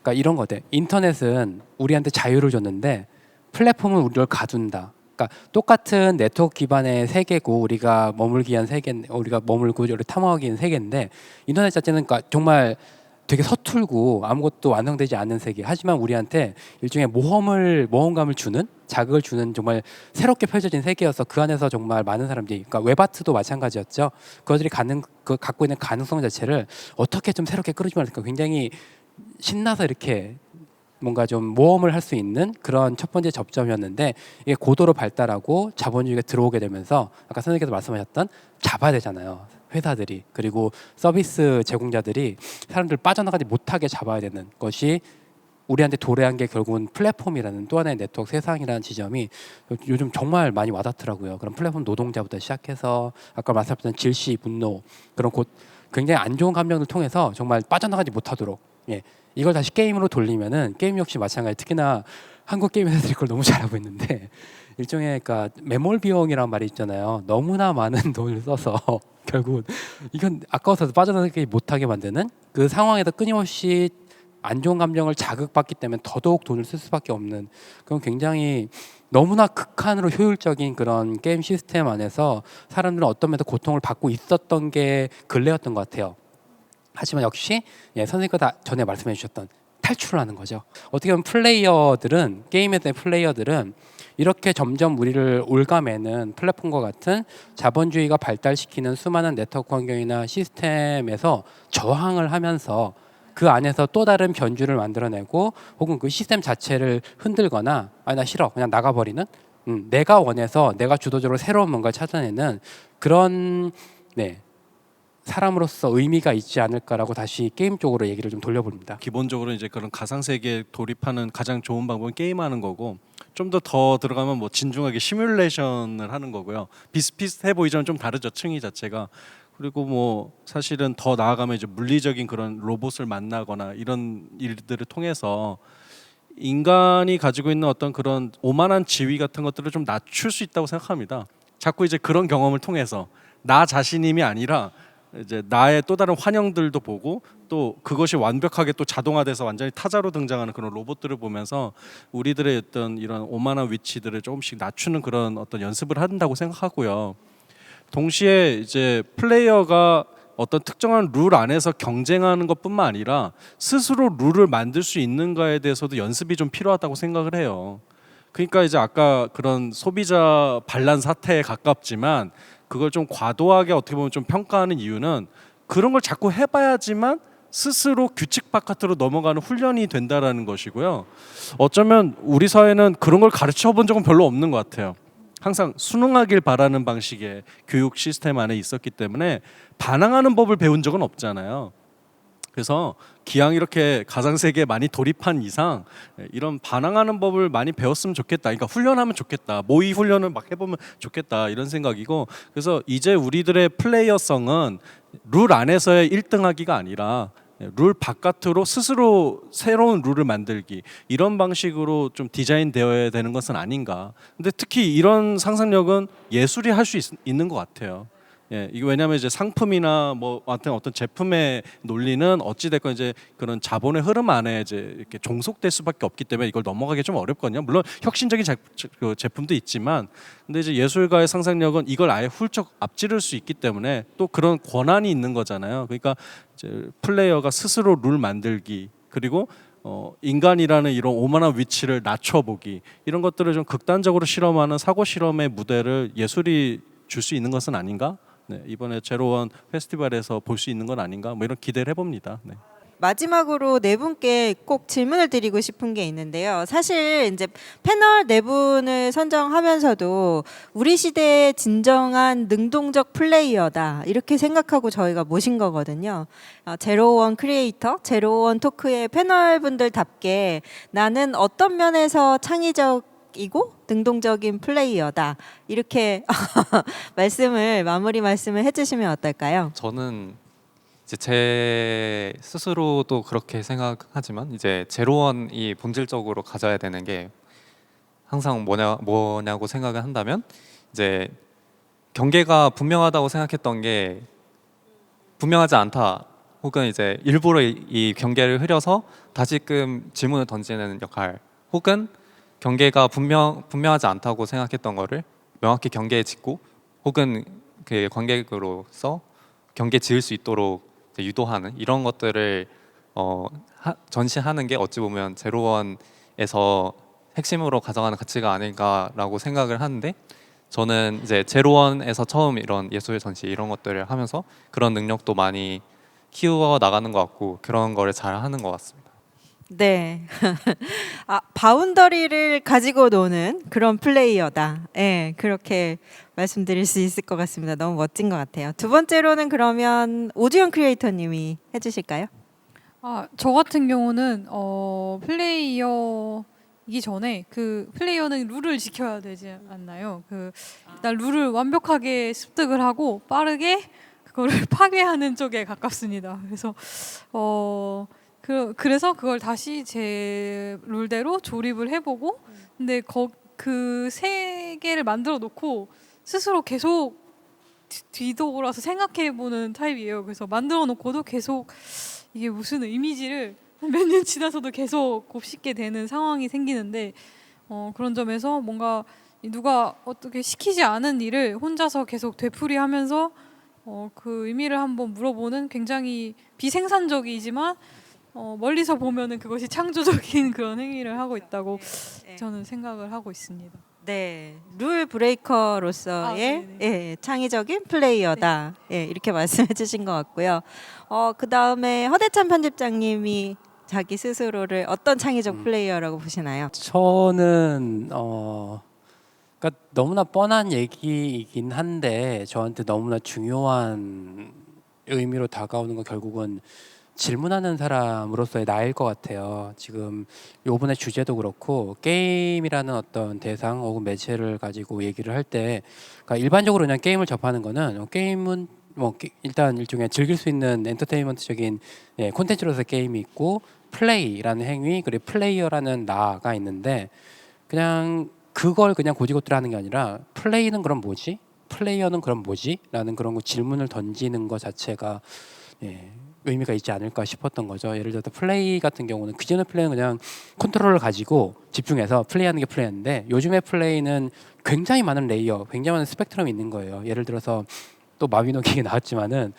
그러니까 이런 거대. 인터넷은 우리한테 자유를 줬는데 플랫폼은 우리를 가둔다. 그러니까 똑같은 네트워크 기반의 세계고 우리가 머물기 위한 세계, 우리가 머물고 우리를 탐험하기 위한 세계인데 인터넷 자체는 그러니까 정말 되게 서툴고 아무것도 완성되지 않는 세계. 하지만 우리한테 일종의 모험감을 주는, 자극을 주는 정말 새롭게 펼쳐진 세계여서 그 안에서 정말 많은 사람들이, 그러니까 웹아트도 마찬가지였죠. 그것들이 갖고 있는 가능성 자체를 어떻게 좀 새롭게 끌어주면 할까 굉장히 신나서 이렇게 뭔가 좀 모험을 할 수 있는 그런 첫 번째 접점이었는데 이게 고도로 발달하고 자본주의가 들어오게 되면서 아까 선생님께서 말씀하셨던 잡아야 되잖아요. 회사들이 그리고 서비스 제공자들이 사람들 빠져나가지 못하게 잡아야 되는 것이 우리한테 도래한 게 결국은 플랫폼이라는 또 하나의 네트워크 세상이라는 지점이 요즘 정말 많이 와닿더라고요. 그런 플랫폼 노동자부터 시작해서 아까 말씀하셨던 질시, 분노 그런 굉장히 안 좋은 감정을 통해서 정말 빠져나가지 못하도록 이걸 다시 게임으로 돌리면은 게임 역시 마찬가지. 특히나 한국 게임 회사들이 그걸 너무 잘하고 있는데 일종의 그러니까 매몰 비용이란 말이 있잖아요. 너무나 많은 돈을 써서 결국은 이건 아까워서 빠져나가지 못하게 만드는 그 상황에서 끊임없이 안 좋은 감정을 자극받기 때문에 더더욱 돈을 쓸 수밖에 없는 그런 굉장히 너무나 극한으로 효율적인 그런 게임 시스템 안에서 사람들은 어떤 면에서 고통을 받고 있었던 게 근래였던 것 같아요. 하지만 역시 선생님께서 전에 말씀해 주셨던 탈출을 하는 거죠. 어떻게 보면 게임에서의 플레이어들은 이렇게 점점 우리를 올가매는 플랫폼과 같은 자본주의가 발달시키는 수많은 네트워크 환경이나 시스템에서 저항을 하면서 그 안에서 또 다른 변주를 만들어내고 혹은 그 시스템 자체를 흔들거나 나 싫어 그냥 나가버리는 내가 원해서 내가 주도적으로 새로운 뭔가를 찾아내는 그런 사람으로서 의미가 있지 않을까라고 다시 게임 쪽으로 얘기를 좀 돌려봅니다. 기본적으로 이제 그런 가상 세계에 돌입하는 가장 좋은 방법은 게임하는 거고 좀 더 들어가면 뭐 진중하게 시뮬레이션을 하는 거고요. 비슷비슷해 보이지만 좀 다르죠. 층위 자체가. 그리고 뭐 사실은 더 나아가면 이제 물리적인 그런 로봇을 만나거나 이런 일들을 통해서 인간이 가지고 있는 어떤 그런 오만한 지위 같은 것들을 좀 낮출 수 있다고 생각합니다. 자꾸 이제 그런 경험을 통해서 나 자신임이 아니라 이제 나의 또 다른 환영들도 보고 또 그것이 완벽하게 또 자동화돼서 완전히 타자로 등장하는 그런 로봇들을 보면서 우리들의 어떤 이런 오만한 위치들을 조금씩 낮추는 그런 어떤 연습을 한다고 생각하고요. 동시에 이제 플레이어가 어떤 특정한 룰 안에서 경쟁하는 것뿐만 아니라 스스로 룰을 만들 수 있는가에 대해서도 연습이 좀 필요하다고 생각을 해요. 그러니까 이제 아까 그런 소비자 반란 사태에 가깝지만 그걸 좀 과도하게 어떻게 보면 좀 평가하는 이유는 그런 걸 자꾸 해봐야지만 스스로 규칙 바깥으로 넘어가는 훈련이 된다라는 것이고요. 어쩌면 우리 사회는 그런 걸 가르쳐 본 적은 별로 없는 것 같아요. 항상 순응하길 바라는 방식의 교육 시스템 안에 있었기 때문에 반항하는 법을 배운 적은 없잖아요. 그래서 기왕 이렇게 가상 세계에 많이 돌입한 이상 이런 반항하는 법을 많이 배웠으면 좋겠다. 그러니까 훈련하면 좋겠다. 모의 훈련을 막 해보면 좋겠다 이런 생각이고, 그래서 이제 우리들의 플레이어성은 룰 안에서의 1등하기가 아니라 룰 바깥으로 스스로 새로운 룰을 만들기, 이런 방식으로 좀 디자인되어야 되는 것은 아닌가. 근데 특히 이런 상상력은 예술이 할 수 있는 것 같아요. 예, 이게 왜냐하면 이제 상품이나 뭐 어떤 제품의 논리는 어찌 됐건 이제 그런 자본의 흐름 안에 이제 이렇게 종속될 수밖에 없기 때문에 이걸 넘어가기 좀 어렵거든요. 물론 혁신적인 그 제품도 있지만, 근데 이제 예술가의 상상력은 이걸 아예 훌쩍 앞지를 수 있기 때문에 또 그런 권한이 있는 거잖아요. 그러니까 이제 플레이어가 스스로 룰 만들기, 그리고 인간이라는 이런 오만한 위치를 낮춰보기, 이런 것들을 좀 극단적으로 실험하는 사고 실험의 무대를 예술이 줄 수 있는 것은 아닌가? 네, 이번에 제로원 페스티벌에서 볼 수 있는 건 아닌가, 뭐 이런 기대를 해봅니다. 네. 마지막으로 네 분께 꼭 질문을 드리고 싶은 게 있는데요. 사실 이제 패널 네 분을 선정하면서도 우리 시대의 진정한 능동적 플레이어다 이렇게 생각하고 저희가 모신 거거든요. 제로원 크리에이터, 제로원 토크의 패널 분들답게 나는 어떤 면에서 창의적 이고 능동적인 플레이어다 이렇게 마무리 말씀을 해주시면 어떨까요? 저는 이제 제 스스로도 그렇게 생각하지만 이제 제로원이 본질적으로 가져야 되는 게 항상 뭐냐고 생각을 한다면, 이제 경계가 분명하다고 생각했던 게 분명하지 않다, 혹은 이제 일부러 이 경계를 흐려서 다시금 질문을 던지는 역할, 혹은 경계가 분명하지 않다고 생각했던 거를 명확히 경계에 짓고, 혹은 그 관객으로서 경계 지을 수 있도록 유도하는 이런 것들을 전시하는 게 어찌 보면 제로원에서 핵심으로 가져가는 가치가 아닐까라고 생각을 하는데, 저는 이제 제로원에서 처음 이런 예술 전시 이런 것들을 하면서 그런 능력도 많이 키워 나가는 것 같고 그런 거를 잘 하는 것 같습니다. 네. 바운더리를 가지고 노는 그런 플레이어다. 네, 그렇게 말씀드릴 수 있을 것 같습니다. 너무 멋진 것 같아요. 두 번째로는 그러면 오주영 크리에이터님이 해주실까요? 저 같은 경우는 플레이어이기 전에 그 플레이어는 룰을 지켜야 되지 않나요? 일단 룰을 완벽하게 습득을 하고 빠르게 그거를 파괴하는 쪽에 가깝습니다. 그래서 그래서 그걸 다시 제 룰대로 조립을 해보고, 근데 그 세계를 만들어 놓고 스스로 계속 뒤돌아서 생각해보는 타입이에요. 그래서 만들어 놓고도 계속 이게 무슨 의미지를 몇 년 지나서도 계속 곱씹게 되는 상황이 생기는데, 그런 점에서 뭔가 누가 어떻게 시키지 않은 일을 혼자서 계속 되풀이하면서 그 의미를 한번 물어보는, 굉장히 비생산적이지만 멀리서 보면은 그것이 창조적인 그런 행위를 하고 있다고 저는 생각을 하고 있습니다. 네, 룰 브레이커로서의 네네. 창의적인 플레이어다. 이렇게 말씀해주신 것 같고요. 그 다음에 허대찬 편집장님이 자기 스스로를 어떤 창의적 플레이어라고 보시나요? 저는 그러니까 너무나 뻔한 얘기이긴 한데 저한테 너무나 중요한 의미로 다가오는 건 결국은 질문하는 사람으로서의 나일 것 같아요. 지금 요번에 주제도 그렇고 게임이라는 어떤 대상 혹은 매체를 가지고 얘기를 할 때, 그러니까 일반적으로 그냥 게임을 접하는 거는 게임은 뭐 일단 일종의 즐길 수 있는 엔터테인먼트적인 콘텐츠로서 게임이 있고, 플레이라는 행위 그리고 플레이어라는 나가 있는데, 그냥 그걸 그냥 고지고대로 하는 게 아니라 플레이는 그럼 뭐지? 플레이어는 그럼 뭐지? 라는 그런 질문을 던지는 것 자체가 의미가 있지 않을까 싶었던 거죠. 예를 들어서 플레이 같은 경우는 그전의 플레이는 그냥 컨트롤을 가지고 집중해서 플레이하는 게 플레이였는데 요즘의 플레이는 굉장히 많은 레이어, 굉장히 많은 스펙트럼이 있는 거예요. 예를 들어서 또 마비노기가 나왔지만은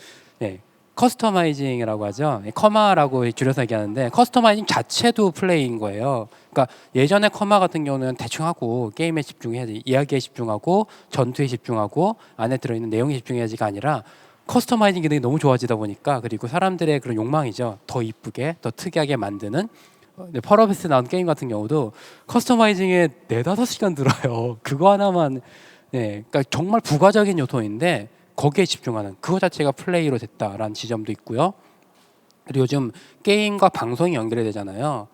커스터마이징이라고 하죠. 커마라고 줄여서 얘기하는데 커스터마이징 자체도 플레이인 거예요. 그러니까 예전에 커마 같은 경우는 대충 하고 게임에 집중해야지, 이야기에 집중하고 전투에 집중하고 안에 들어있는 내용에 집중해야지가 아니라 커스터마이징 기능이 너무 좋아지다 보니까 그리고 사람들의 그런 욕망이죠. 더 이쁘게, 더 특이하게 만드는 펄어비스 나온 게임 같은 경우도 커스터마이징에 4-5시간 들어요. 그거 하나만 그러니까 정말 부가적인 요소인데 거기에 집중하는 그거 자체가 플레이로 됐다라는 지점도 있고요. 그리고 요즘 게임과 방송이 연결이 되잖아요.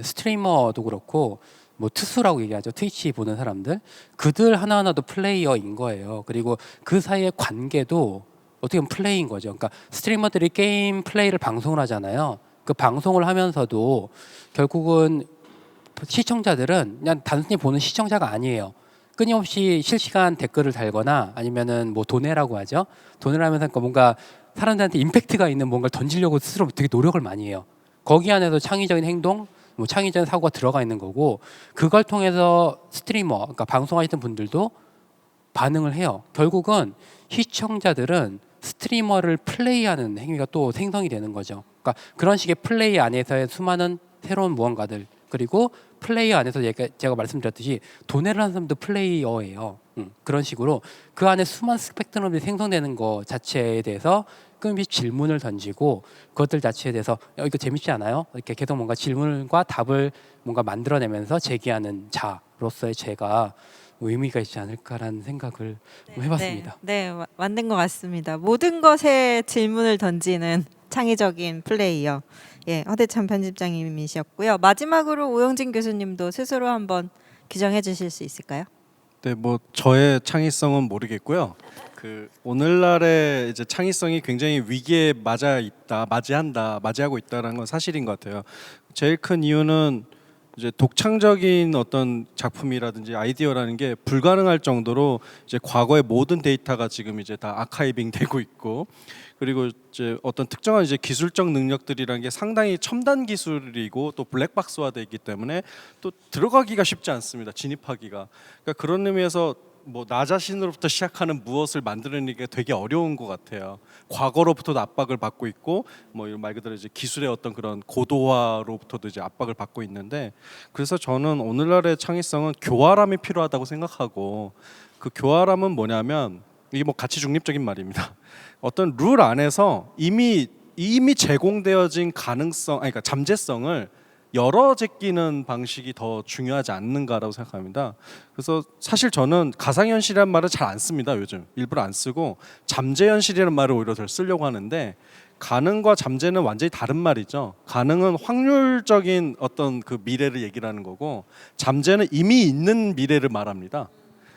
스트리머도 그렇고 뭐 투수라고 얘기하죠. 트위치 보는 사람들 그들 하나하나도 플레이어인 거예요. 그리고 그 사이의 관계도 어떻게 보면 플레이인 거죠. 그러니까 스트리머들이 게임 플레이를 방송을 하잖아요. 그 방송을 하면서도 결국은 시청자들은 그냥 단순히 보는 시청자가 아니에요. 끊임없이 실시간 댓글을 달거나 아니면은 뭐 도네라고 하죠. 도네를 하면서 뭔가 사람들한테 임팩트가 있는 뭔가를 던지려고 스스로 되게 노력을 많이 해요. 거기 안에서 창의적인 행동, 뭐 창의적인 사고가 들어가 있는 거고 그걸 통해서 스트리머, 그러니까 방송하시는 분들도 반응을 해요. 결국은 시청자들은 스트리머를 플레이하는 행위가 또 생성이 되는 거죠. 그러니까 그런 식의 플레이 안에서의 수많은 새로운 무언가들 그리고 플레이어 안에서 제가 말씀드렸듯이 도네를 하는 사람도 플레이어예요. 그런 식으로 그 안에 수많은 스펙트럼이 생성되는 것 자체에 대해서 끊임없이 질문을 던지고 그것들 자체에 대해서 이거 재밌지 않아요? 이렇게 계속 뭔가 질문과 답을 뭔가 만들어내면서 제기하는 자로서의 제가 의미가 있지 않을까라는 생각을 해봤습니다. 맞는 것 같습니다. 모든 것에 질문을 던지는 창의적인 플레이어. 허대찬 편집장님이셨고요. 마지막으로 오영진 교수님도 스스로 한번 규정해 주실 수 있을까요? 네, 뭐 저의 창의성은 모르겠고요. 오늘날의 이제 창의성이 굉장히 위기에 맞이하고 있다라는 건 사실인 것 같아요. 제일 큰 이유는 이제 독창적인 어떤 작품이라든지 아이디어라는 게 불가능할 정도로 이제 과거의 모든 데이터가 지금 이제 다 아카이빙 되고 있고 그리고 이제 어떤 특정한 이제 기술적 능력들이라는 게 상당히 첨단 기술이고 또 블랙박스화되어 있기 때문에 또 들어가기가 쉽지 않습니다. 진입하기가. 그러니까 그런 의미에서 뭐 나 자신으로부터 시작하는 무엇을 만드는 게 되게 어려운 것 같아요. 과거로부터도 압박을 받고 있고 뭐 말 그대로 이제 기술의 어떤 그런 고도화로부터도 이제 압박을 받고 있는데 그래서 저는 오늘날의 창의성은 교활함이 필요하다고 생각하고 그 교활함은 뭐냐면 이게 뭐 가치 중립적인 말입니다. 어떤 룰 안에서 이미 제공되어진 그러니까 잠재성을 열어 제끼는 방식이 더 중요하지 않는가라고 생각합니다. 그래서 사실 저는 가상현실이라는 말을 잘 안 씁니다. 요즘 일부러 안 쓰고 잠재현실이라는 말을 오히려 더 쓰려고 하는데 가능과 잠재는 완전히 다른 말이죠. 가능은 확률적인 어떤 그 미래를 얘기를 하는 거고 잠재는 이미 있는 미래를 말합니다.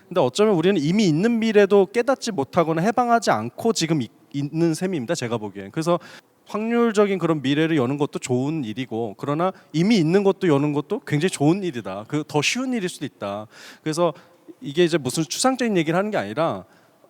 근데 어쩌면 우리는 이미 있는 미래도 깨닫지 못하거나 해방하지 않고 지금 있는 셈입니다. 제가 보기엔. 그래서 확률적인 그런 미래를 여는 것도 좋은 일이고 그러나 이미 있는 것도 여는 것도 굉장히 좋은 일이다. 더 쉬운 일일 수도 있다. 그래서 이게 이제 무슨 추상적인 얘기를 하는 게 아니라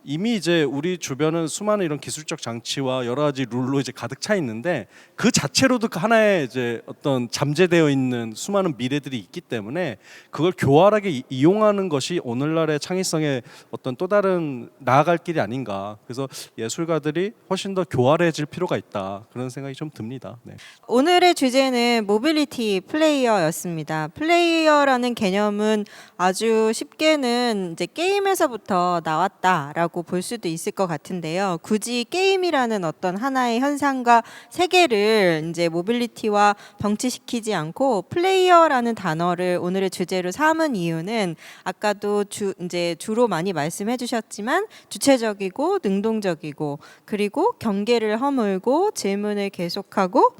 이미 이제 우리 주변은 수많은 이런 기술적 장치와 여러 가지 룰로 이제 가득 차 있는데 그 자체로도 그 하나의 이제 어떤 잠재되어 있는 수많은 미래들이 있기 때문에 그걸 교활하게 이용하는 것이 오늘날의 창의성의 어떤 또 다른 나아갈 길이 아닌가. 그래서 예술가들이 훨씬 더 교활해질 필요가 있다. 그런 생각이 좀 듭니다. 네. 오늘의 주제는 모빌리티 플레이어였습니다. 플레이어라는 개념은 아주 쉽게는 이제 게임에서부터 나왔다라고 볼 수도 있을 것 같은데요. 굳이 게임이라는 어떤 하나의 현상과 세계를 이제 모빌리티와 병치시키지 않고 플레이어라는 단어를 오늘의 주제로 삼은 이유는 아까도 이제 주로 많이 말씀해 주셨지만 주체적이고 능동적이고 그리고 경계를 허물고 질문을 계속하고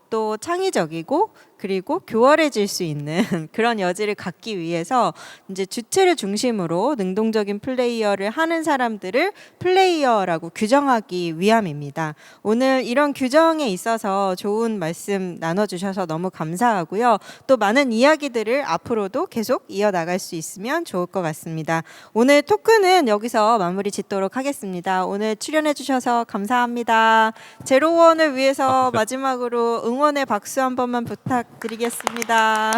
또 창의적이고 그리고 교활해질 수 있는 그런 여지를 갖기 위해서 이제 주체를 중심으로 능동적인 플레이어를 하는 사람들을 플레이어라고 규정하기 위함입니다. 오늘 이런 규정에 있어서 좋은 말씀 나눠주셔서 너무 감사하고요. 또 많은 이야기들을 앞으로도 계속 이어나갈 수 있으면 좋을 것 같습니다. 오늘 토크는 여기서 마무리 짓도록 하겠습니다. 오늘 출연해주셔서 감사합니다. 제로원을 위해서 마지막으로 응원의 박수 한 번만 부탁드리겠습니다.